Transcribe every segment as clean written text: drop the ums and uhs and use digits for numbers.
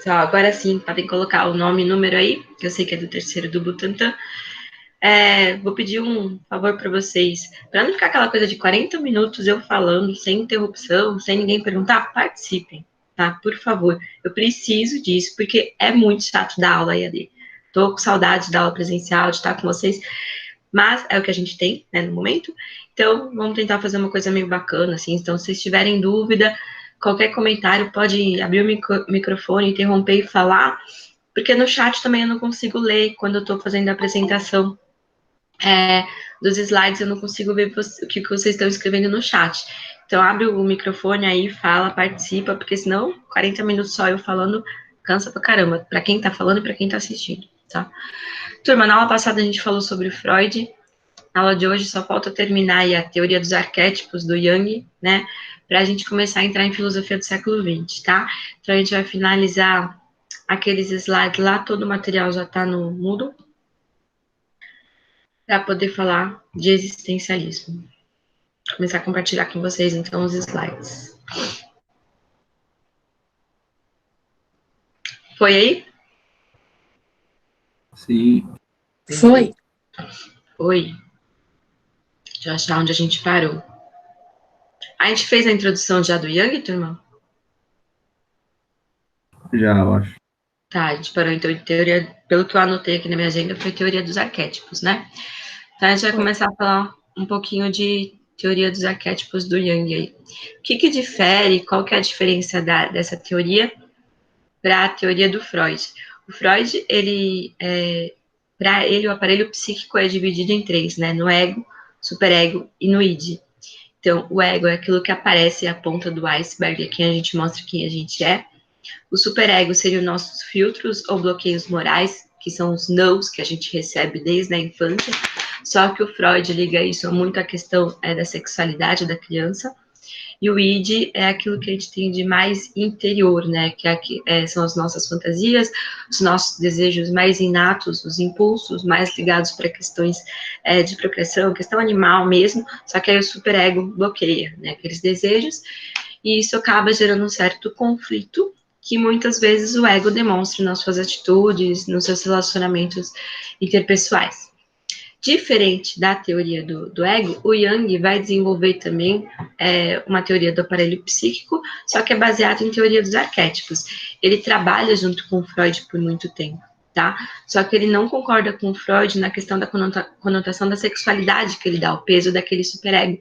Pessoal, agora sim, podem colocar o nome e número aí, que eu sei que é do terceiro do Butantan. Vou pedir um favor para vocês, para não ficar aquela coisa de 40 minutos eu falando, sem interrupção, sem ninguém perguntar, participem, tá? Por favor, eu preciso disso, porque é muito chato dar aula EAD. Tô com saudade da aula presencial, de estar com vocês, mas é o que a gente tem, né, no momento. Então, vamos tentar fazer uma coisa meio bacana, assim. Então, se vocês tiverem dúvida, qualquer comentário, pode abrir o microfone, interromper e falar, porque no chat também eu não consigo ler quando eu estou fazendo a apresentação dos slides, eu não consigo ver o que vocês estão escrevendo no chat. Então, abre o microfone aí, fala, participa, porque senão 40 minutos só eu falando cansa pra caramba, pra quem tá falando e pra quem tá assistindo, tá? Turma, na aula passada a gente falou sobre Freud, na aula de hoje só falta terminar aí a teoria dos arquétipos do Jung, né, pra gente começar a entrar em filosofia do século XX, tá? Então, a gente vai finalizar aqueles slides lá, todo o material já tá no Moodle, para poder falar de existencialismo. Vou começar a compartilhar com vocês, então, os slides. Foi aí? Sim. Foi. Foi. Deixa eu achar onde a gente parou. A gente fez a introdução já do Jung, turma? Já, eu acho. Tá, a gente parou então em teoria, pelo que eu anotei aqui na minha agenda, foi teoria dos arquétipos, né? Então a gente vai começar a falar um pouquinho de teoria dos arquétipos do Jung aí. O que difere, qual que é a diferença dessa teoria para a teoria do Freud? O Freud, para ele, o aparelho psíquico é dividido em três, né? No ego, superego e no id. Então, o ego é aquilo que aparece à ponta do iceberg, aqui a gente mostra quem a gente é. O superego seriam nossos filtros ou bloqueios morais, que são os nãos que a gente recebe desde a infância. Só que o Freud liga isso muito à questão da sexualidade da criança. E o id é aquilo que a gente tem de mais interior, né? São as nossas fantasias, os nossos desejos mais inatos, os impulsos mais ligados para questões de procriação, questão animal mesmo. Só que aí o superego bloqueia, né? Aqueles desejos. E isso acaba gerando um certo conflito que muitas vezes o ego demonstra nas suas atitudes, nos seus relacionamentos interpessoais. Diferente da teoria do ego, o Jung vai desenvolver também uma teoria do aparelho psíquico, só que é baseado em teoria dos arquétipos. Ele trabalha junto com Freud por muito tempo, tá? Só que ele não concorda com Freud na questão da conotação da sexualidade que ele dá, o peso daquele superego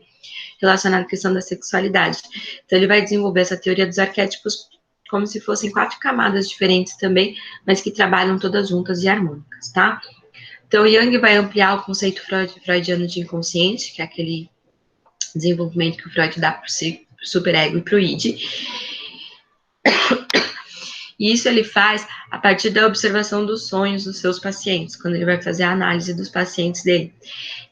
relacionado à questão da sexualidade. Então, ele vai desenvolver essa teoria dos arquétipos como se fossem 4 camadas diferentes também, mas que trabalham todas juntas e harmônicas, tá? Então, Jung vai ampliar o conceito freudiano de inconsciente, que é aquele desenvolvimento que o Freud dá para o superego e para o id. E isso ele faz a partir da observação dos sonhos dos seus pacientes, quando ele vai fazer a análise dos pacientes dele.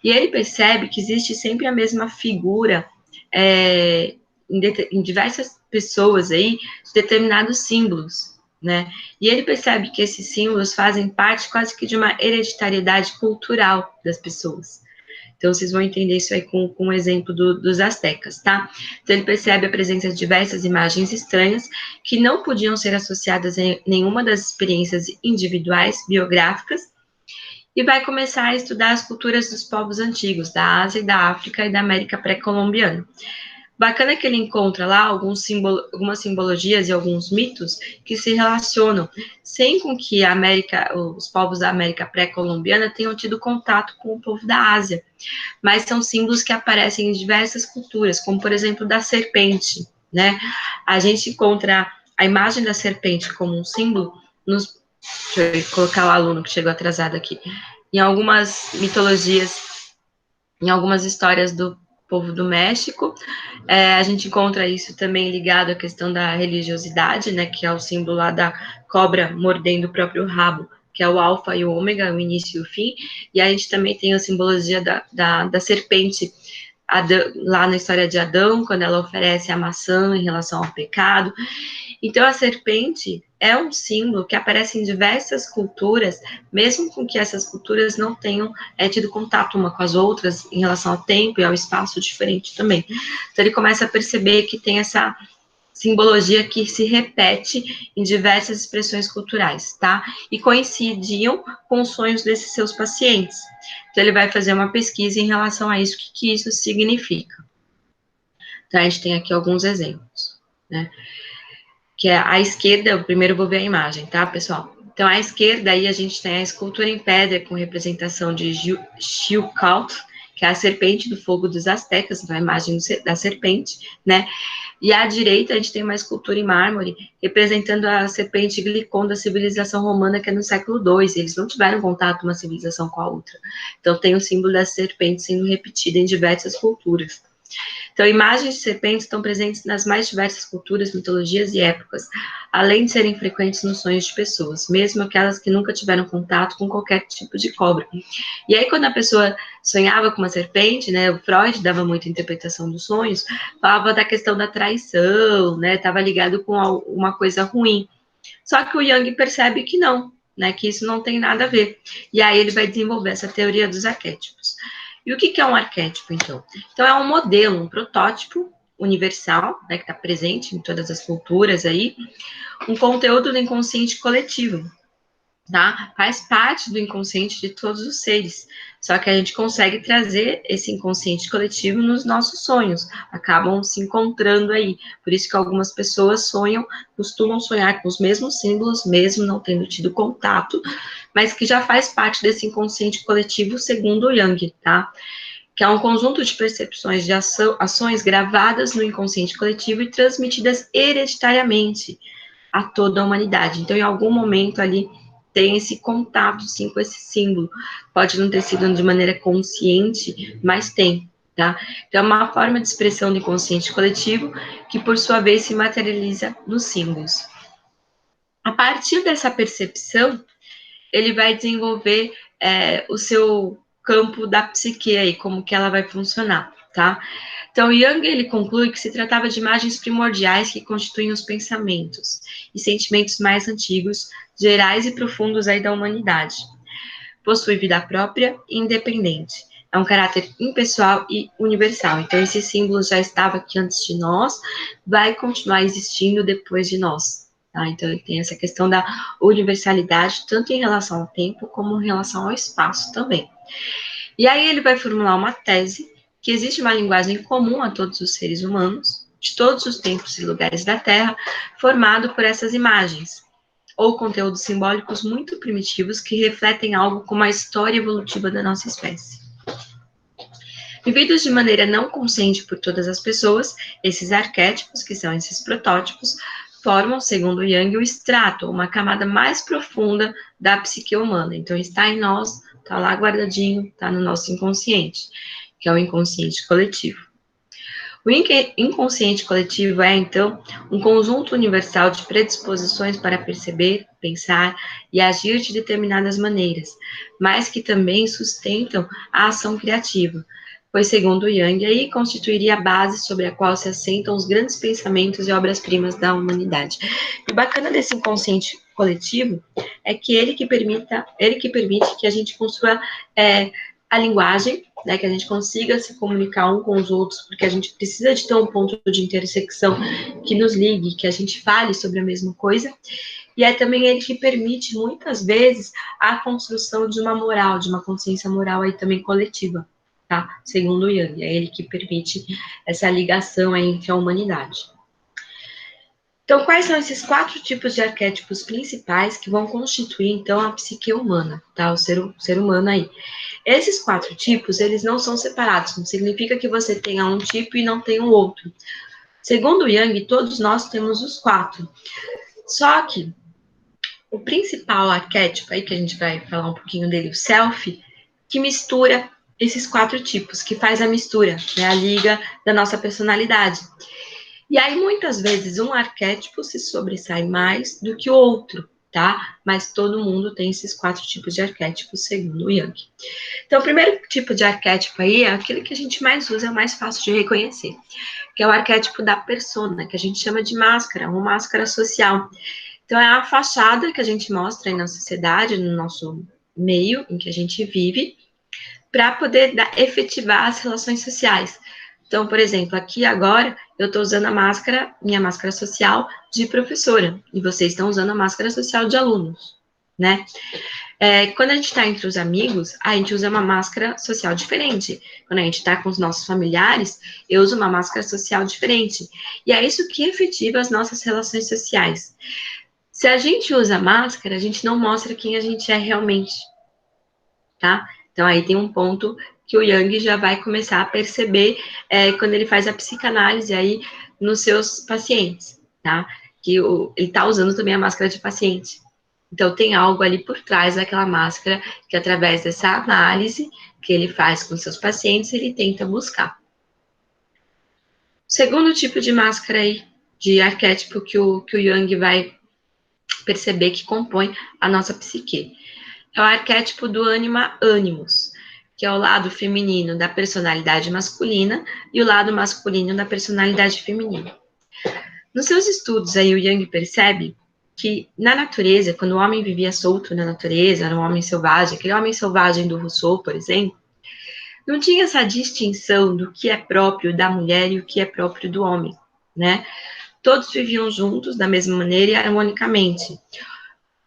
E ele percebe que existe sempre a mesma figura em diversas pessoas aí, de determinados símbolos, né? E ele percebe que esses símbolos fazem parte quase que de uma hereditariedade cultural das pessoas. Então, vocês vão entender isso aí com o exemplo dos astecas, tá? Então, ele percebe a presença de diversas imagens estranhas que não podiam ser associadas a nenhuma das experiências individuais, biográficas, e vai começar a estudar as culturas dos povos antigos, da Ásia, da África e da América pré-colombiana. Bacana que ele encontra lá algumas simbologias e alguns mitos que se relacionam, sem com que os povos da América pré-colombiana tenham tido contato com o povo da Ásia, mas são símbolos que aparecem em diversas culturas, como, por exemplo, da serpente, né? A gente encontra a imagem da serpente como um símbolo deixa eu colocar o aluno que chegou atrasado aqui. Em algumas mitologias, em algumas histórias do povo do México, a gente encontra isso também ligado à questão da religiosidade, né, que é o símbolo lá da cobra mordendo o próprio rabo, que é o alfa e o ômega, o início e o fim, e a gente também tem a simbologia da serpente, lá na história de Adão, quando ela oferece a maçã em relação ao pecado. Então, a serpente é um símbolo que aparece em diversas culturas, mesmo com que essas culturas não tenham tido contato uma com as outras em relação ao tempo e ao espaço diferente também. Então, ele começa a perceber que tem essa simbologia que se repete em diversas expressões culturais, tá? E coincidiam com os sonhos desses seus pacientes. Então, ele vai fazer uma pesquisa em relação a isso, o que isso significa. Então, a gente tem aqui alguns exemplos, né? Que é à esquerda, eu primeiro vou ver a imagem, tá, pessoal? Então, à esquerda, aí a gente tem a escultura em pedra com representação de Xilcauhtli, que é a serpente do fogo dos astecas, então a imagem da serpente, né? E à direita, a gente tem uma escultura em mármore representando a serpente Glicon da civilização romana, que é no século II. Eles não tiveram contato uma civilização com a outra. Então, tem o símbolo da serpente sendo repetido em diversas culturas. Então, imagens de serpentes estão presentes nas mais diversas culturas, mitologias e épocas, além de serem frequentes nos sonhos de pessoas, mesmo aquelas que nunca tiveram contato com qualquer tipo de cobra. E aí, quando a pessoa sonhava com uma serpente, né, o Freud dava muita interpretação dos sonhos, falava da questão da traição, né, estava ligado com uma coisa ruim. Só que o Jung percebe que não, né, que isso não tem nada a ver. E aí ele vai desenvolver essa teoria dos arquétipos. E o que é um arquétipo, então? Então, é um modelo, um protótipo universal, né, que está presente em todas as culturas aí, um conteúdo do inconsciente coletivo, tá? Faz parte do inconsciente de todos os seres. Só que a gente consegue trazer esse inconsciente coletivo nos nossos sonhos, acabam se encontrando aí. Por isso que algumas pessoas costumam sonhar com os mesmos símbolos, mesmo não tendo tido contato, mas que já faz parte desse inconsciente coletivo, segundo o Jung, tá? Que é um conjunto de percepções de ações gravadas no inconsciente coletivo e transmitidas hereditariamente a toda a humanidade. Então, em algum momento ali, tem esse contato, sim, com esse símbolo. Pode não ter sido de maneira consciente, mas tem, tá? Então, é uma forma de expressão do inconsciente coletivo que, por sua vez, se materializa nos símbolos. A partir dessa percepção, ele vai desenvolver o seu campo da psique aí, como que ela vai funcionar, tá? Então, Jung, ele conclui que se tratava de imagens primordiais que constituem os pensamentos e sentimentos mais antigos, gerais e profundos aí da humanidade. Possui vida própria e independente. É um caráter impessoal e universal. Então, esse símbolo já estava aqui antes de nós, vai continuar existindo depois de nós. Tá? Então, ele tem essa questão da universalidade, tanto em relação ao tempo, como em relação ao espaço também. E aí ele vai formular uma tese que existe uma linguagem comum a todos os seres humanos, de todos os tempos e lugares da Terra, formado por essas imagens, ou conteúdos simbólicos muito primitivos que refletem algo como a história evolutiva da nossa espécie. Vividos de maneira não consciente por todas as pessoas, esses arquétipos, que são esses protótipos, formam, segundo Jung, o extrato, uma camada mais profunda da psique humana. Então, está em nós, está lá guardadinho, está no nosso inconsciente, que é o inconsciente coletivo. O inconsciente coletivo é, então, um conjunto universal de predisposições para perceber, pensar e agir de determinadas maneiras, mas que também sustentam a ação criativa, pois, segundo Jung, aí constituiria a base sobre a qual se assentam os grandes pensamentos e obras-primas da humanidade. E o bacana desse inconsciente coletivo é que ele que permite que a gente construa a linguagem, né, que a gente consiga se comunicar um com os outros, porque a gente precisa de ter um ponto de intersecção que nos ligue, que a gente fale sobre a mesma coisa, e é também ele que permite, muitas vezes, a construção de uma moral, de uma consciência moral aí também coletiva, tá? Segundo o Jung, é ele que permite essa ligação aí entre a humanidade. Então, quais são esses 4 tipos de arquétipos principais que vão constituir, então, a psique humana, tá? O ser humano aí. Esses 4 tipos, eles não são separados, não significa que você tenha um tipo e não tenha o outro. Segundo Jung, todos nós temos os 4. Só que o principal arquétipo aí, que a gente vai falar um pouquinho dele, o self, que mistura esses 4 tipos, que faz a mistura, né, a liga da nossa personalidade. E aí, muitas vezes, um arquétipo se sobressai mais do que o outro, tá? Mas todo mundo tem esses 4 tipos de arquétipos, segundo o Jung. Então, o primeiro tipo de arquétipo aí é aquele que a gente mais usa, é o mais fácil de reconhecer, que é o arquétipo da persona, que a gente chama de máscara, uma máscara social. Então, é a fachada que a gente mostra aí na sociedade, no nosso meio em que a gente vive, para poder efetivar as relações sociais. Então, por exemplo, aqui agora eu estou usando a máscara, minha máscara social de professora, e vocês estão usando a máscara social de alunos, né? Quando a gente está entre os amigos, a gente usa uma máscara social diferente. Quando a gente está com os nossos familiares, eu uso uma máscara social diferente. E é isso que efetiva as nossas relações sociais. Se a gente usa máscara, a gente não mostra quem a gente é realmente, tá? Então, aí tem um ponto que o Jung já vai começar a perceber quando ele faz a psicanálise aí nos seus pacientes, tá? Que ele está usando também a máscara de paciente. Então, tem algo ali por trás daquela máscara que, através dessa análise que ele faz com seus pacientes, ele tenta buscar. Segundo tipo de máscara aí, de arquétipo que o Jung vai perceber que compõe a nossa psique. É o arquétipo do anima animus, que é o lado feminino da personalidade masculina e o lado masculino da personalidade feminina. Nos seus estudos aí, o Jung percebe que na natureza, quando o homem vivia solto na natureza, era um homem selvagem, aquele homem selvagem do Rousseau, por exemplo, não tinha essa distinção do que é próprio da mulher e o que é próprio do homem, né? Todos viviam juntos da mesma maneira e harmonicamente.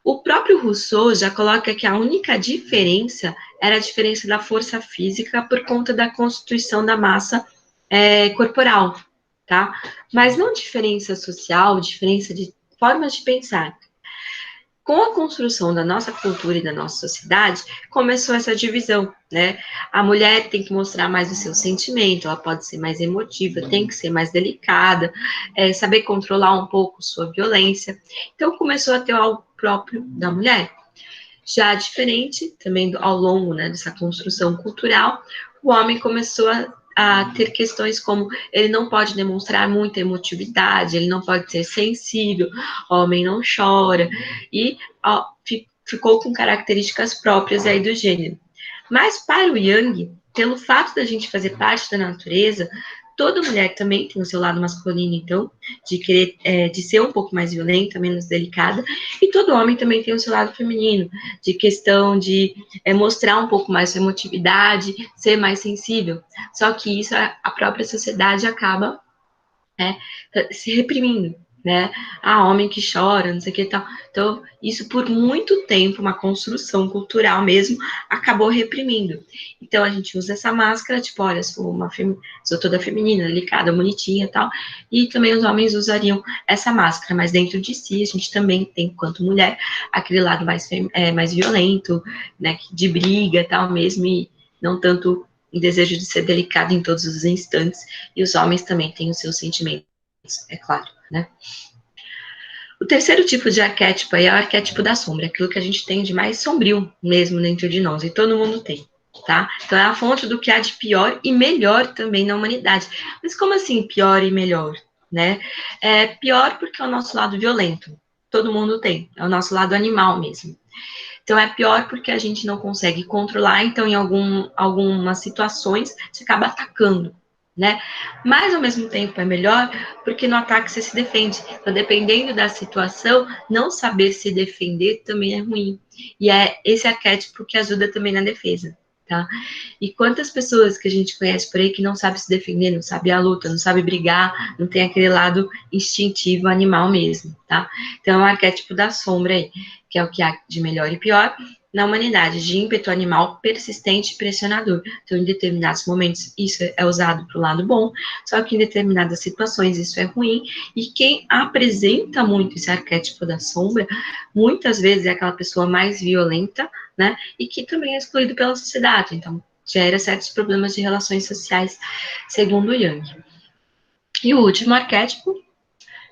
O próprio Rousseau já coloca que a única diferença era a diferença da força física por conta da constituição da massa corporal, tá? Mas não diferença social, diferença de formas de pensar. Com a construção da nossa cultura e da nossa sociedade, começou essa divisão, né? A mulher tem que mostrar mais o seu sentimento, ela pode ser mais emotiva, tem que ser mais delicada, saber controlar um pouco sua violência. Então, começou a ter algo próprio da mulher. Já diferente, também ao longo, né, dessa construção cultural, o homem começou a ter questões como ele não pode demonstrar muita emotividade, ele não pode ser sensível, o homem não chora, e ficou com características próprias aí do gênero. Mas para o Jung, pelo fato da gente fazer parte da natureza, toda mulher também tem o seu lado masculino, então, de querer, de ser um pouco mais violenta, menos delicada, e todo homem também tem o seu lado feminino, de questão de mostrar um pouco mais sua emotividade, ser mais sensível. Só que isso a própria sociedade acaba se reprimindo, né? Homem que chora, não sei o que e tal. Então, isso por muito tempo, uma construção cultural mesmo, acabou reprimindo. Então, a gente usa essa máscara, tipo, olha, sou toda feminina, delicada, bonitinha e tal. E também os homens usariam essa máscara, mas dentro de si, a gente também tem, enquanto mulher, aquele lado mais violento, né? De briga e tal mesmo, e não tanto o desejo de ser delicado em todos os instantes, e os homens também têm os seus sentimentos, é claro, né? O terceiro tipo de arquétipo aí é o arquétipo da sombra, aquilo que a gente tem de mais sombrio mesmo dentro de nós, e todo mundo tem, tá? Então é a fonte do que há de pior e melhor também na humanidade. Mas como assim pior e melhor, né? É pior porque é o nosso lado violento, todo mundo tem, é o nosso lado animal mesmo. Então, é pior porque a gente não consegue controlar, então, em algumas situações, você acaba atacando, né? Mas, ao mesmo tempo, é melhor porque no ataque você se defende. Então, dependendo da situação, não saber se defender também é ruim. E é esse arquétipo que ajuda também na defesa, tá? E quantas pessoas que a gente conhece por aí que não sabe se defender, não sabe a luta, não sabe brigar, não tem aquele lado instintivo, animal mesmo, tá? Então, é o arquétipo da sombra aí, que é o que há de melhor e pior na humanidade, de ímpeto animal persistente e pressionador. Então, em determinados momentos, isso é usado para o lado bom, só que em determinadas situações isso é ruim, e quem apresenta muito esse arquétipo da sombra, muitas vezes é aquela pessoa mais violenta, né, e que também é excluído pela sociedade, então gera certos problemas de relações sociais, segundo Jung. E o último arquétipo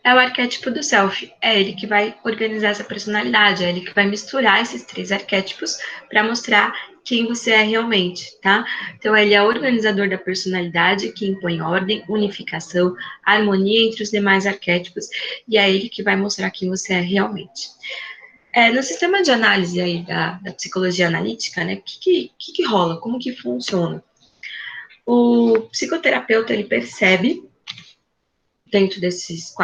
é o arquétipo do self. É ele que vai organizar essa personalidade, é ele que vai misturar esses três arquétipos para mostrar quem você é realmente, tá? Então, ele é o organizador da personalidade, que impõe ordem, unificação, harmonia entre os demais arquétipos, e é ele que vai mostrar quem você é realmente. No sistema de análise aí da psicologia analítica, né, o que rola? Como que funciona? O psicoterapeuta, ele percebe dentro desses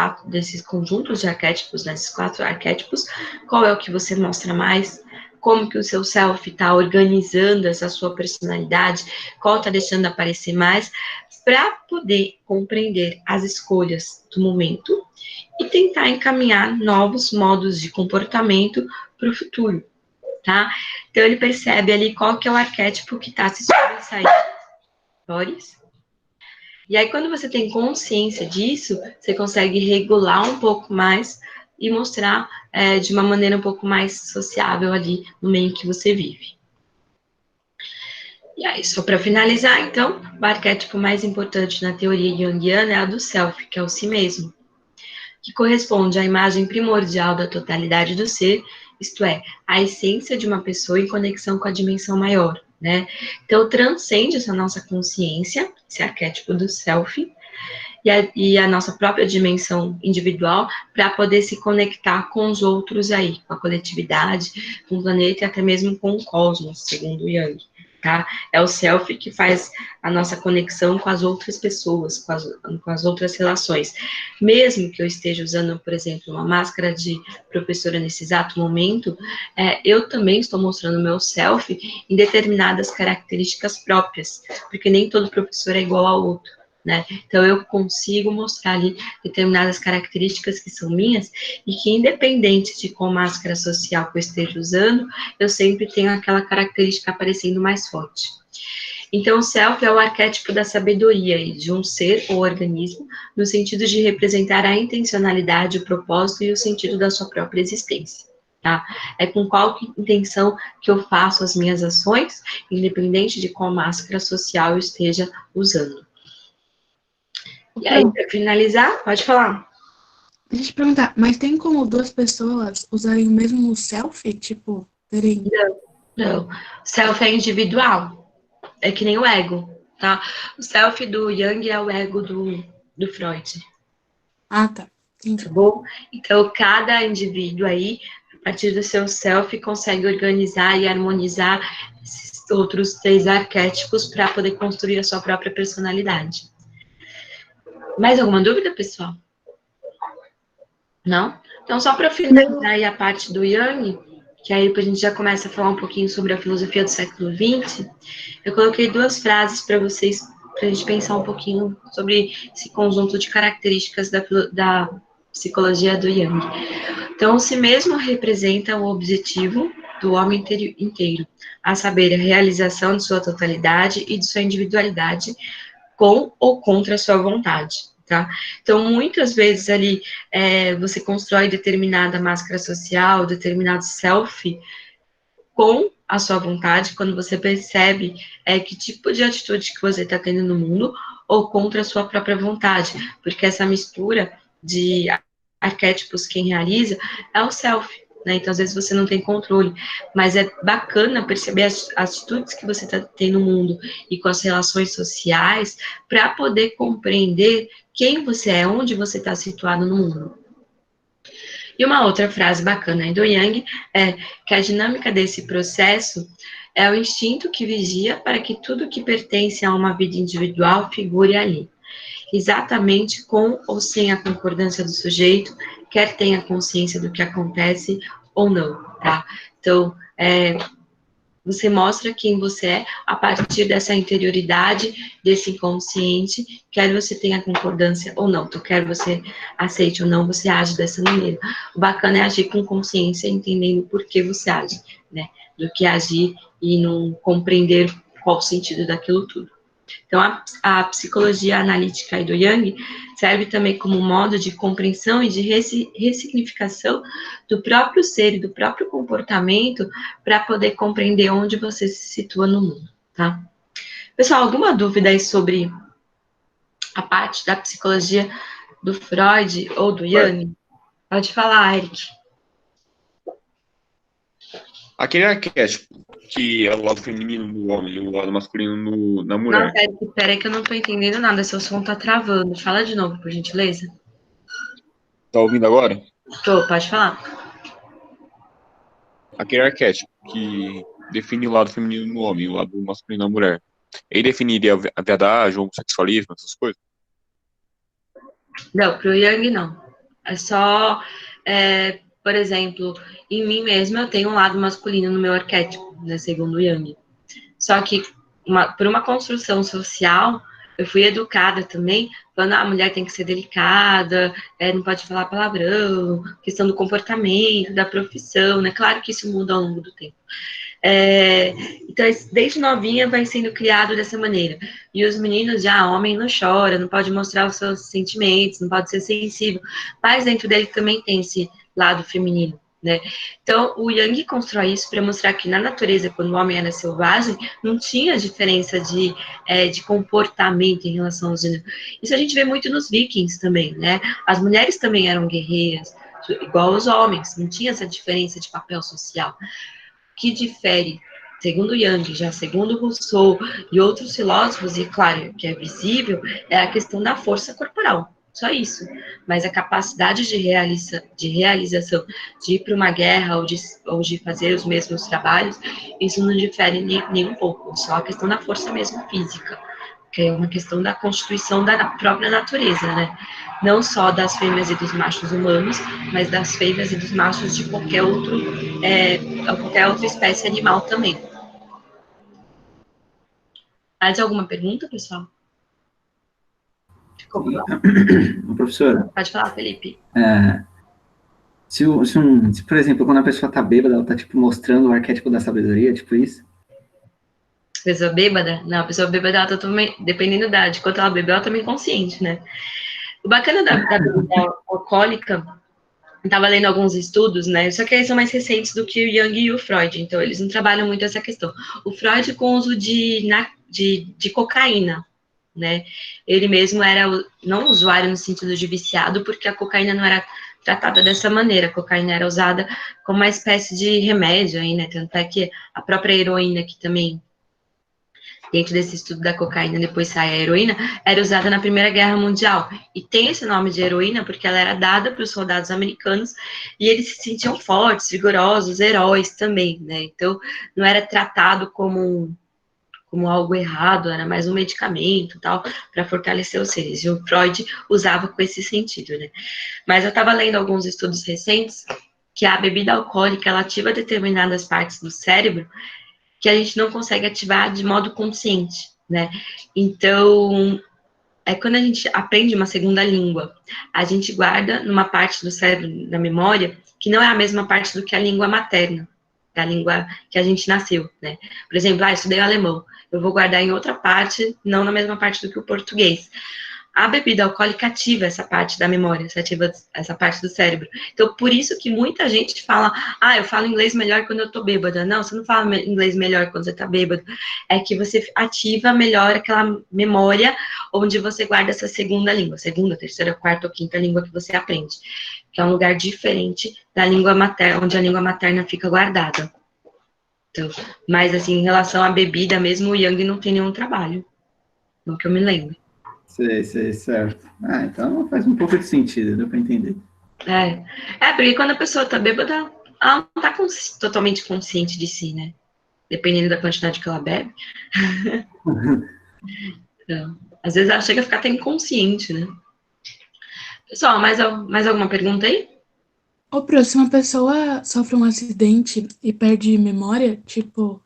conjuntos de arquétipos, desses 4 arquétipos, qual é o que você mostra mais, como que o seu self está organizando essa sua personalidade, qual está deixando aparecer mais, para poder compreender as escolhas do momento e tentar encaminhar novos modos de comportamento para o futuro, tá? Então, ele percebe ali qual que é o arquétipo que está se sobressaindo. E aí, quando você tem consciência disso, você consegue regular um pouco mais e mostrar de uma maneira um pouco mais sociável ali no meio que você vive. E aí, só para finalizar, então, o arquétipo mais importante na teoria junguiana é a do self, que é o si mesmo, que corresponde à imagem primordial da totalidade do ser, isto é, a essência de uma pessoa em conexão com a dimensão maior, né? Então, transcende essa nossa consciência, esse arquétipo do self, e a nossa própria dimensão individual para poder se conectar com os outros aí, com a coletividade, com o planeta e até mesmo com o cosmos, segundo Jung. Tá? É o self que faz a nossa conexão com as outras pessoas, com as outras relações. Mesmo que eu esteja usando, por exemplo, uma máscara de professora nesse exato momento, eu também estou mostrando o meu self em determinadas características próprias, porque nem todo professor é igual ao outro. Né? Então, eu consigo mostrar ali determinadas características que são minhas e que, independente de qual máscara social que eu esteja usando, eu sempre tenho aquela característica aparecendo mais forte. Então, o self é o arquétipo da sabedoria de um ser ou organismo, no sentido de representar a intencionalidade, o propósito e o sentido da sua própria existência. Tá? É com qual intenção que eu faço as minhas ações, independente de qual máscara social eu esteja usando. E aí, para finalizar, pode falar. Deixa eu te perguntar, mas tem como duas pessoas usarem o mesmo selfie? Tipo, terem... Não. Self é individual. É que nem o ego, tá? O self do Jung é o ego do Freud. Ah, tá. Tá Entendi. bom? Então, cada indivíduo aí, a partir do seu self, consegue organizar e harmonizar esses outros 3 arquétipos para poder construir a sua própria personalidade. Mais alguma dúvida, pessoal? Não? Então, só para finalizar aí a parte do Jung, que aí a gente já começa a falar um pouquinho sobre a filosofia do século XX, eu coloquei 2 frases para vocês, para a gente pensar um pouquinho sobre esse conjunto de características da psicologia do Jung. Então, o si mesmo representa o objetivo do homem inteiro, a saber, a realização de sua totalidade e de sua individualidade, com ou contra a sua vontade, tá? Então, muitas vezes ali, você constrói determinada máscara social, determinado self, com a sua vontade, quando você percebe que tipo de atitude que você está tendo no mundo, ou contra a sua própria vontade, porque essa mistura de arquétipos quem realiza é o self, né? Então, às vezes você não tem controle, mas é bacana perceber as atitudes que você tem no mundo e com as relações sociais para poder compreender quem você é, onde você está situado no mundo. E uma outra frase bacana do Yang é que a dinâmica desse processo é o instinto que vigia para que tudo que pertence a uma vida individual figure ali, exatamente com ou sem a concordância do sujeito, quer tenha consciência do que acontece ou não, tá? Então, você mostra quem você é a partir dessa interioridade, desse inconsciente, quer você tenha concordância ou não, então, quer você aceite ou não, você age dessa maneira. O bacana é agir com consciência, entendendo por que você age, né? Do que agir e não compreender qual o sentido daquilo tudo. Então, a psicologia analítica do Jung serve também como modo de compreensão e de ressignificação do próprio ser e do próprio comportamento para poder compreender onde você se situa no mundo, tá? Pessoal, alguma dúvida aí sobre a parte da psicologia do Freud ou do Jung? Pode falar, Eric. Aquele arquétipo que é o lado feminino no homem e o lado masculino na mulher. Nossa, Eric, peraí que eu não tô entendendo nada, seu som tá travando. Fala de novo, por gentileza. Tá ouvindo agora? Tô, pode falar. Aquele arquétipo que define o lado feminino no homem e o lado masculino na mulher. Ele definiria a verdade, o homossexualismo, essas coisas? Não, pro Yang não. É só, por exemplo, em mim mesma eu tenho um lado masculino no meu arquétipo, né, segundo o Yang. Só que por uma construção social, eu fui educada também, falando, a mulher tem que ser delicada, não pode falar palavrão, questão do comportamento, da profissão, né? Claro que isso muda ao longo do tempo. Então, desde novinha vai sendo criado dessa maneira. E os meninos já, homem não chora, não pode mostrar os seus sentimentos, não pode ser sensível, mas dentro dele também tem esse lado feminino, né? Então, o Jung constrói isso para mostrar que na natureza, quando o homem era selvagem, não tinha diferença de comportamento em relação aos gêneros. Isso a gente vê muito nos vikings também, né? As mulheres também eram guerreiras, igual os homens, não tinha essa diferença de papel social. O que difere, segundo Jung, já segundo Rousseau e outros filósofos, e claro, que é visível, é a questão da força corporal. Só isso. Mas a capacidade de realização, de ir para uma guerra ou de fazer os mesmos trabalhos, isso não difere nem um pouco. Só a questão da força mesmo física, que é uma questão da constituição da própria natureza, né? Não só das fêmeas e dos machos humanos, mas das fêmeas e dos machos de qualquer outra espécie animal também. Mais alguma pergunta, pessoal? Ficou bom? Professora, Pode falar, Felipe. se, por exemplo, quando a pessoa tá bêbada, ela tá, tipo, mostrando o arquétipo da sabedoria, tipo isso? Pessoa bêbada? Não, a pessoa bêbada, ela tá também, dependendo de quanto ela bebeu, ela também é consciente, né? O bacana da bebida alcoólica, eu estava lendo alguns estudos, né? Só que eles são mais recentes do que o Jung e o Freud, então eles não trabalham muito essa questão. O Freud com o uso de cocaína, né? Ele mesmo era não usuário no sentido de viciado, porque a cocaína não era tratada dessa maneira. A cocaína era usada como uma espécie de remédio aí, né? Tanto é que a própria heroína, que também dentro desse estudo da cocaína, depois sai a heroína, era usada na Primeira Guerra Mundial. E tem esse nome de heroína porque ela era dada para os soldados americanos e eles se sentiam fortes, vigorosos, heróis também, né? Então, não era tratado como algo errado, era mais um medicamento, tal, para fortalecer os seres. E o Freud usava com esse sentido, né? Mas eu estava lendo alguns estudos recentes que a bebida alcoólica, ela ativa determinadas partes do cérebro que a gente não consegue ativar de modo consciente, né? Então, quando a gente aprende uma segunda língua, a gente guarda numa parte do cérebro, da memória, que não é a mesma parte do que a língua materna, da língua que a gente nasceu, né? Por exemplo, eu estudei alemão, eu vou guardar em outra parte, não na mesma parte do que o português. A bebida alcoólica ativa essa parte da memória, ativa essa parte do cérebro. Então, por isso que muita gente fala, eu falo inglês melhor quando eu tô bêbada. Não, você não fala inglês melhor quando você tá bêbado. É que você ativa melhor aquela memória onde você guarda essa segunda língua, segunda, terceira, quarta ou quinta língua que você aprende. Que é um lugar diferente da língua materna, onde a língua materna fica guardada. Então, mas, assim, em relação à bebida mesmo, o Jung não tem nenhum trabalho, não que eu me lembro. Sei, certo. Então faz um pouco de sentido, deu para entender. Porque quando a pessoa tá bêbada, ela não tá totalmente consciente de si, né? Dependendo da quantidade que ela bebe. Então, às vezes ela chega a ficar até inconsciente, né? Pessoal, mais alguma pergunta aí? Se uma pessoa sofre um acidente e perde memória, tipo,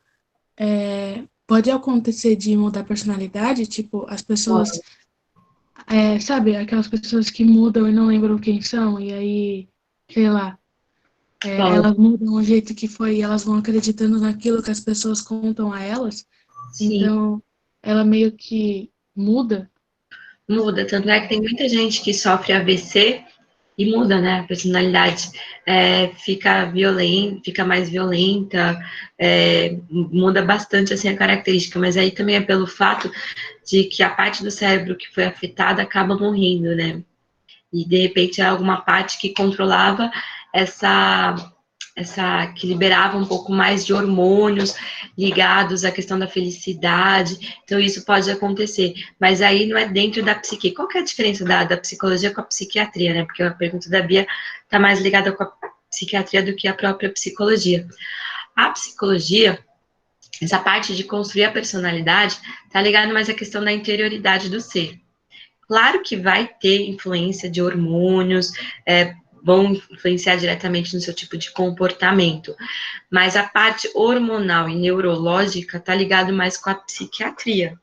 pode acontecer de mudar a personalidade? Tipo, as pessoas, sabe, aquelas pessoas que mudam e não lembram quem são, e aí, sei lá, elas mudam o jeito que foi e elas vão acreditando naquilo que as pessoas contam a elas. Sim. Então, ela meio que muda. Muda, tanto é que tem muita gente que sofre AVC e muda, né, a personalidade, fica violenta, fica mais violenta, muda bastante, assim, a característica, mas aí também é pelo fato de que a parte do cérebro que foi afetada acaba morrendo, né, e de repente é alguma parte que controlava que liberava um pouco mais de hormônios ligados à questão da felicidade, então isso pode acontecer, mas aí não é dentro da psique. Qual que é a diferença da psicologia com a psiquiatria, né? Porque a pergunta da Bia está mais ligada com a psiquiatria do que a própria psicologia. A psicologia, essa parte de construir a personalidade, está ligada mais à questão da interioridade do ser. Claro que vai ter influência de hormônios, vão influenciar diretamente no seu tipo de comportamento, mas a parte hormonal e neurológica está ligado mais com a psiquiatria,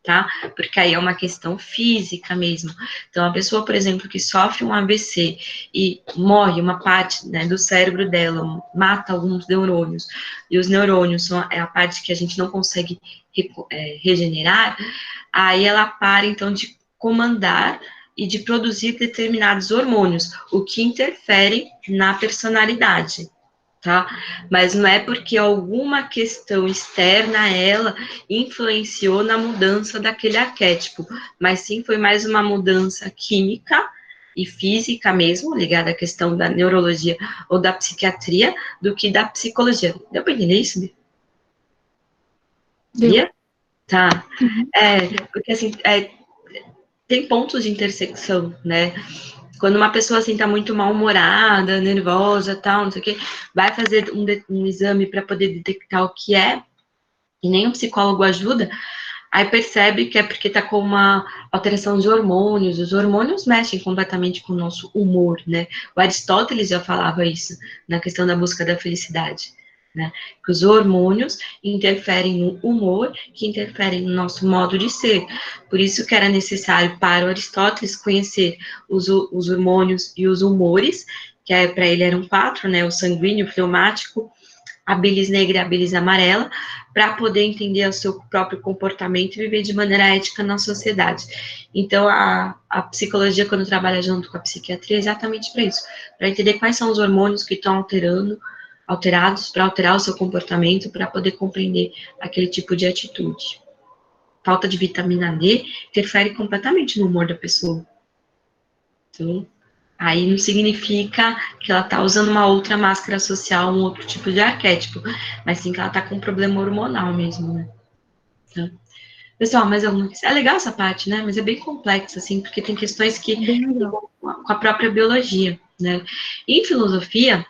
tá? Porque aí é uma questão física mesmo. Então, a pessoa, por exemplo, que sofre um AVC e morre uma parte, né, do cérebro dela, mata alguns neurônios, e os neurônios são a parte que a gente não consegue regenerar, aí ela para, então, de comandar e de produzir determinados hormônios, o que interfere na personalidade, tá? Mas não é porque alguma questão externa a ela influenciou na mudança daquele arquétipo, mas sim foi mais uma mudança química e física mesmo, ligada à questão da neurologia ou da psiquiatria, do que da psicologia. Deu para entender isso, Bia? Deu. Bia? Tá. Uhum. Porque assim, tem pontos de intersecção, né? Quando uma pessoa assim tá muito mal-humorada, nervosa, tal, não sei o quê, vai fazer um exame para poder detectar o que é, e nem o psicólogo ajuda, aí percebe que é porque tá com uma alteração de hormônios. Os hormônios mexem completamente com o nosso humor, né? O Aristóteles já falava isso na questão da busca da felicidade, né? Que os hormônios interferem no humor, que interferem no nosso modo de ser. Por isso que era necessário para o Aristóteles conhecer os hormônios e os humores, que para ele eram 4, né? O sanguíneo, o fleumático, a bilis negra e a bilis amarela, para poder entender o seu próprio comportamento e viver de maneira ética na sociedade. Então, a psicologia, quando trabalha junto com a psiquiatria, é exatamente para isso, para entender quais são os hormônios que estão alterados, para alterar o seu comportamento, para poder compreender aquele tipo de atitude. Falta de vitamina D interfere completamente no humor da pessoa. Então, aí não significa que ela está usando uma outra máscara social, um outro tipo de arquétipo, mas sim que ela está com um problema hormonal mesmo, né? Então, pessoal, mas é legal essa parte, né? Mas é bem complexo, assim, porque tem questões que Bem legal. com a própria biologia, né? Em filosofia,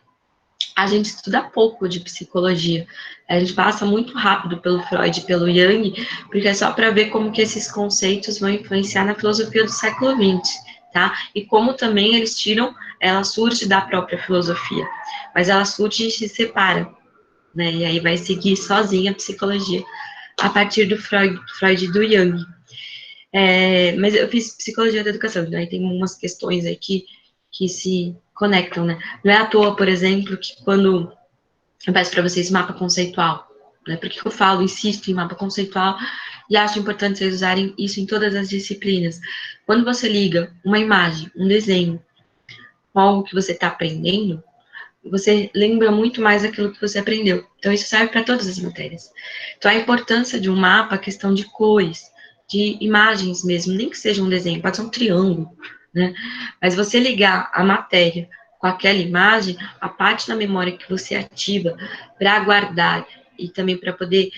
a gente estuda pouco de psicologia. A gente passa muito rápido pelo Freud e pelo Jung, porque é só para ver como que esses conceitos vão influenciar na filosofia do século XX, tá? E como também ela surge da própria filosofia, mas ela surge e se separa, né? E aí vai seguir sozinha a psicologia a partir do Freud e do Jung. Mas eu fiz psicologia da educação, então aí tem umas questões aí que se conectam, né? Não é à toa, por exemplo, que quando eu peço para vocês mapa conceitual, né? Por que eu falo, insisto em mapa conceitual e acho importante vocês usarem isso em todas as disciplinas. Quando você liga uma imagem, um desenho, com algo que você está aprendendo, você lembra muito mais aquilo que você aprendeu. Então, isso serve para todas as matérias. Então, a importância de um mapa, a questão de cores, de imagens mesmo, nem que seja um desenho, pode ser um triângulo, né? Mas você ligar a matéria com aquela imagem, a parte da memória que você ativa para guardar e também para poder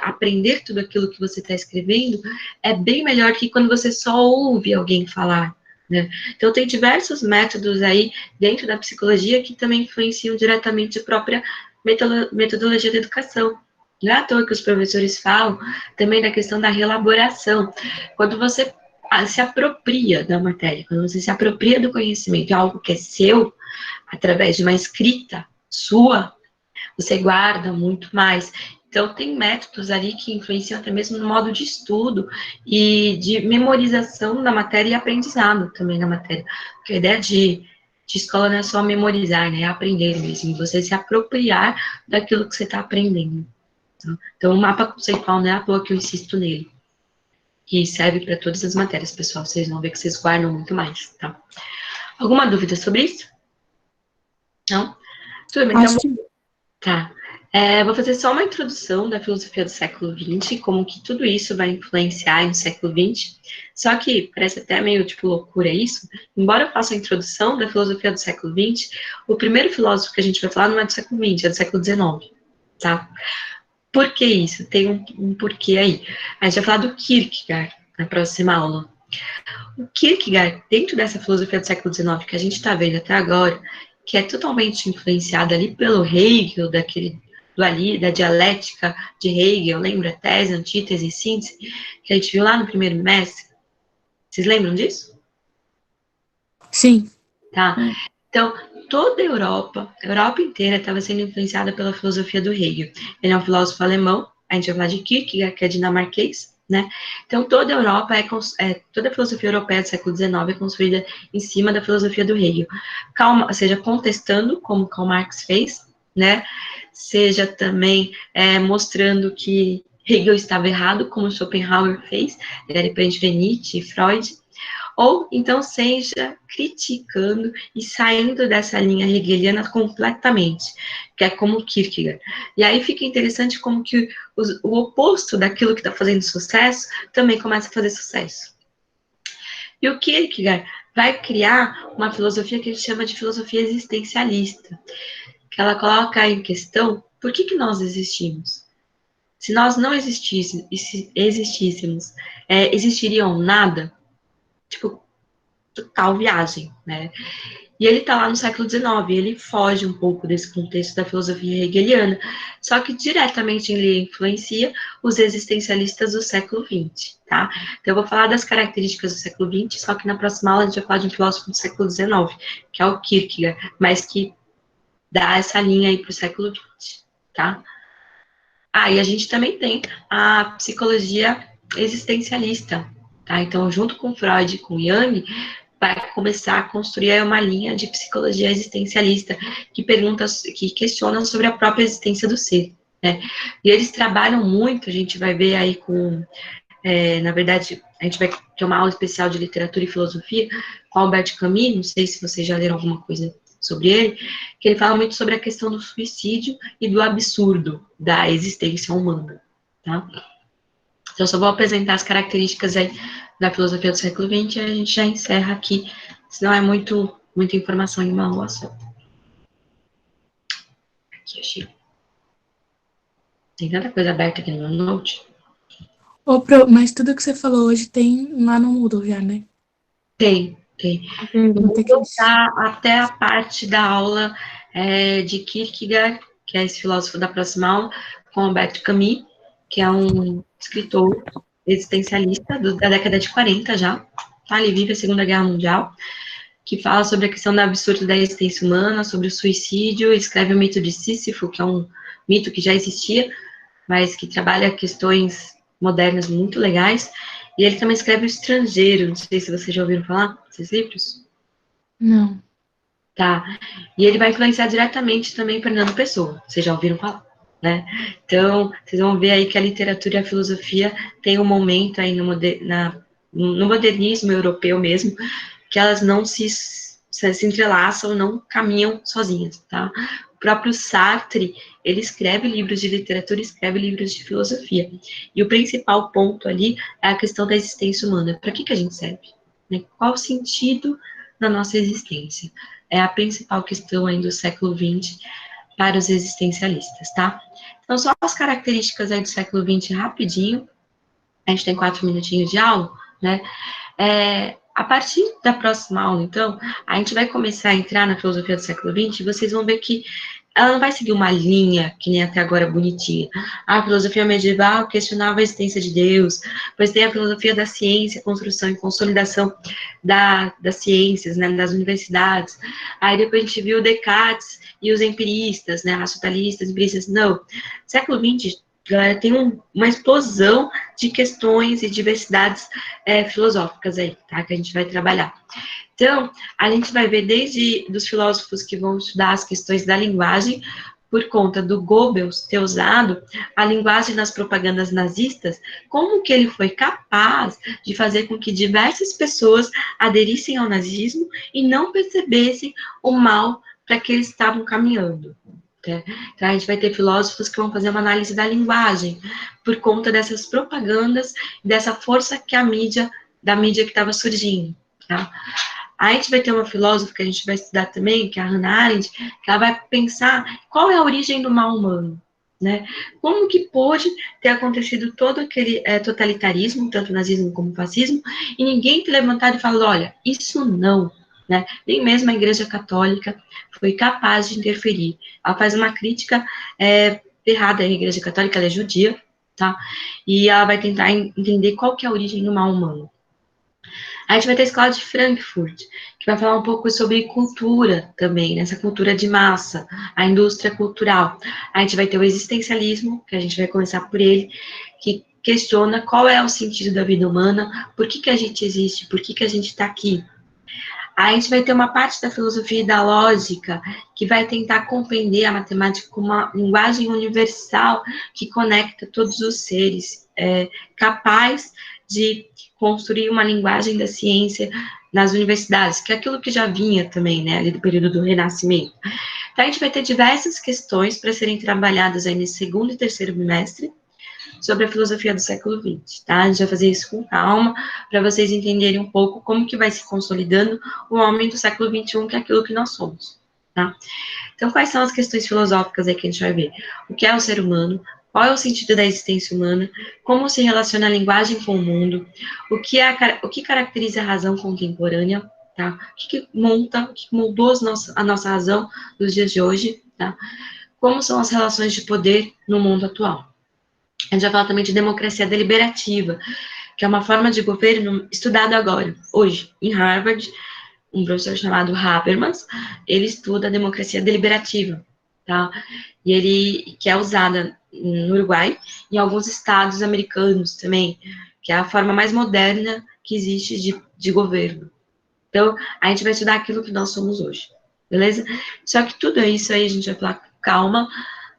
aprender tudo aquilo que você está escrevendo, é bem melhor que quando você só ouve alguém falar, né? Então, tem diversos métodos aí dentro da psicologia que também influenciam diretamente a própria metodologia da educação. Não é à toa que os professores falam também da questão da reelaboração. Quando você se apropria da matéria, quando você se apropria do conhecimento, algo que é seu, através de uma escrita sua, você guarda muito mais. Então, tem métodos ali que influenciam até mesmo no modo de estudo e de memorização da matéria e aprendizado também na matéria. Porque a ideia de escola não é só memorizar, né? É aprender mesmo, você se apropriar daquilo que você está aprendendo. Então, o mapa conceitual não é à toa que eu insisto nele. E serve para todas as matérias, pessoal. Vocês vão ver que vocês guardam muito mais, tá? Alguma dúvida sobre isso? Não? Tudo bem, então, Acho que tá. Vou fazer só uma introdução da filosofia do século XX, como que tudo isso vai influenciar no século XX. Só que parece até meio tipo loucura isso. Embora eu faça a introdução da filosofia do século XX, o primeiro filósofo que a gente vai falar não é do século XX, é do século XIX, tá? Por que isso? Tem um porquê aí. A gente vai falar do Kierkegaard na próxima aula. O Kierkegaard, dentro dessa filosofia do século XIX que a gente está vendo até agora, que é totalmente influenciada ali pelo Hegel, da dialética de Hegel, lembra? Tese, antítese e síntese, que a gente viu lá no primeiro bimestre. Vocês lembram disso? sim. Tá? Então, toda a Europa inteira estava sendo influenciada pela filosofia do Hegel. Ele é um filósofo alemão, a gente vai falar de Kierkegaard, que é dinamarquês, né? Então, toda a Europa toda a filosofia europeia do século XIX é construída em cima da filosofia do Hegel, seja contestando, como Karl Marx fez, né? Seja também mostrando que Hegel estava errado, como Schopenhauer fez, depois de Nietzsche e Freud, ou então seja criticando e saindo dessa linha hegeliana completamente, que é como Kierkegaard. E aí fica interessante como que o oposto daquilo que está fazendo sucesso também começa a fazer sucesso. E o Kierkegaard vai criar uma filosofia que ele chama de filosofia existencialista, que ela coloca em questão por que nós existimos. Se nós não existíssemos, existiria um nada? Tipo, total viagem, né? E ele está lá no século XIX, ele foge um pouco desse contexto da filosofia hegeliana, só que diretamente ele influencia os existencialistas do século XX, tá? Então eu vou falar das características do século XX, só que na próxima aula a gente vai falar de um filósofo do século XIX, que é o Kierkegaard, mas que dá essa linha aí para o século XX, tá? E a gente também tem a psicologia existencialista, tá? Então, junto com Freud e com Jung, vai começar a construir uma linha de psicologia existencialista que questiona sobre a própria existência do ser, né? E eles trabalham muito, a gente vai ver aí na verdade, a gente vai ter uma aula especial de literatura e filosofia com Albert Camus, não sei se vocês já leram alguma coisa sobre ele, que ele fala muito sobre a questão do suicídio e do absurdo da existência humana, tá? Então, eu só vou apresentar as características aí da filosofia do século XX e a gente já encerra aqui, senão é muita informação em uma aula só. Aqui, achei. Tem tanta coisa aberta aqui no meu note. Mas tudo que você falou hoje tem lá no Moodle já, né? Tem. Eu vou voltar até a parte da aula de Kierkegaard, que é esse filósofo da próxima aula, com Albert Camus, que é um escritor existencialista da década de 40 já, tá? Ele vive a Segunda Guerra Mundial, que fala sobre a questão do absurdo da existência humana, sobre o suicídio, escreve o mito de Sísifo, que é um mito que já existia, mas que trabalha questões modernas muito legais, e ele também escreve O Estrangeiro, não sei se vocês já ouviram falar desses livros. Não. Tá. E ele vai influenciar diretamente também Fernando Pessoa. Vocês já ouviram falar, né? Então, vocês vão ver aí que a literatura e a filosofia tem um momento aí no modernismo europeu mesmo, que elas não se entrelaçam, não caminham sozinhas, tá? O próprio Sartre, ele escreve livros de literatura, escreve livros de filosofia. E o principal ponto ali é a questão da existência humana. Para que a gente serve? Né? Qual o sentido da nossa existência? É a principal questão aí do século XX para os existencialistas, tá? Então, só as características aí do século XX rapidinho. A gente tem 4 minutinhos de aula, né? A partir da próxima aula, então, a gente vai começar a entrar na filosofia do século XX e vocês vão ver que ela não vai seguir uma linha que nem até agora bonitinha. A filosofia medieval questionava a existência de Deus, pois tem a filosofia da ciência, construção e consolidação das ciências, né, das universidades. Aí depois a gente viu Descartes e os empiristas, né, racionalistas, empiristas. Não, século XX, galera, tem uma explosão de questões e diversidades filosóficas aí, tá, que a gente vai trabalhar. Então, a gente vai ver desde dos filósofos que vão estudar as questões da linguagem, por conta do Goebbels ter usado a linguagem nas propagandas nazistas, como que ele foi capaz de fazer com que diversas pessoas aderissem ao nazismo e não percebessem o mal para que eles estavam caminhando. Então, a gente vai ter filósofos que vão fazer uma análise da linguagem, por conta dessas propagandas, dessa força que da mídia que estava surgindo, tá? A gente vai ter uma filósofa que a gente vai estudar também, que é a Hannah Arendt, que ela vai pensar qual é a origem do mal humano, né? Como que pôde ter acontecido todo aquele totalitarismo, tanto nazismo como fascismo, e ninguém ter levantado e falado, olha, isso não, né? Nem mesmo a Igreja Católica foi capaz de interferir. Ela faz uma crítica errada à Igreja Católica, ela é judia, tá? E ela vai tentar entender qual que é a origem do mal humano. A gente vai ter a escola de Frankfurt, que vai falar um pouco sobre cultura também, nessa cultura de massa, a indústria cultural. A gente vai ter o existencialismo, que a gente vai começar por ele, que questiona qual é o sentido da vida humana, por que a gente existe, por que a gente está aqui. Aí a gente vai ter uma parte da filosofia e da lógica que vai tentar compreender a matemática como uma linguagem universal que conecta todos os seres, capaz de construir uma linguagem da ciência nas universidades, que é aquilo que já vinha também, né, ali do período do Renascimento. Então, a gente vai ter diversas questões para serem trabalhadas aí nesse segundo e terceiro bimestre sobre a filosofia do século XX, tá? A gente vai fazer isso com calma, para vocês entenderem um pouco como que vai se consolidando o homem do século XXI, que é aquilo que nós somos, tá? Então, quais são as questões filosóficas aí que a gente vai ver? O que é o ser humano? Qual é o sentido da existência humana? Como se relaciona a linguagem com o mundo? O que caracteriza a razão contemporânea? Tá? O que moldou a nossa razão nos dias de hoje? Tá? Como são as relações de poder no mundo atual? A gente vai falar também de democracia deliberativa, que é uma forma de governo estudada agora, hoje, em Harvard. Um professor chamado Habermas, ele estuda a democracia deliberativa, tá? E ele, que é usada no Uruguai e em alguns estados americanos também, que é a forma mais moderna que existe de governo. Então, a gente vai estudar aquilo que nós somos hoje, beleza? Só que tudo isso aí a gente vai falar com calma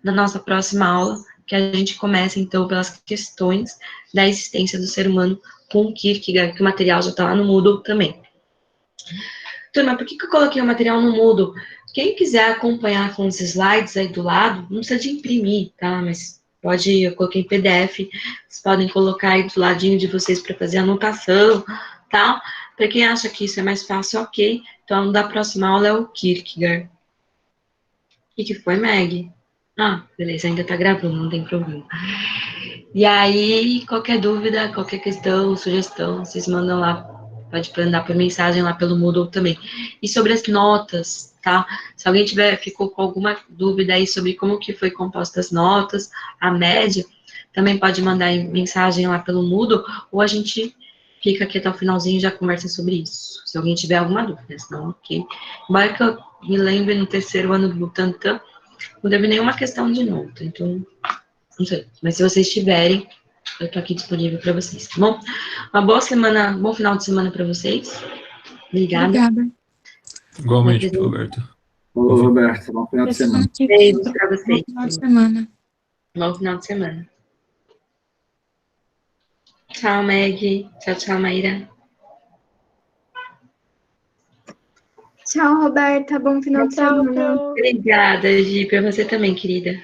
na nossa próxima aula, que a gente começa, então, pelas questões da existência do ser humano com o Kierkegaard, que o material já está lá no Moodle também. Turma, por que eu coloquei o material no Moodle? Quem quiser acompanhar com os slides aí do lado, não precisa de imprimir, tá? Mas eu coloquei em PDF, vocês podem colocar aí do ladinho de vocês para fazer anotação, tá? Para quem acha que isso é mais fácil, ok. Então, da próxima aula é o Kierkegaard. O que foi, Meg? Ah, beleza, ainda tá gravando, não tem problema. E aí, qualquer dúvida, qualquer questão, sugestão, vocês mandam lá, pode mandar por mensagem lá pelo Moodle também. E sobre as notas, tá? Se alguém ficou com alguma dúvida aí sobre como que foi composta as notas, a média, também pode mandar mensagem lá pelo Moodle, ou a gente fica aqui até o finalzinho e já conversa sobre isso. Se alguém tiver alguma dúvida, senão, ok. Embora que eu me lembre no terceiro ano do Butantan, não teve nenhuma questão de nota, então, não sei. Mas se vocês tiverem, eu tô aqui disponível para vocês, tá bom? Uma boa semana, bom final de semana para vocês. Obrigada. Igualmente, Roberto. Ô, Roberto, bom final de semana. Beijos para vocês. Bom final de semana. Bom final de semana. Tchau, Meg. Tchau, Maíra. Tchau, Roberta. Bom final de semana. Obrigada, Gi, para você também, querida.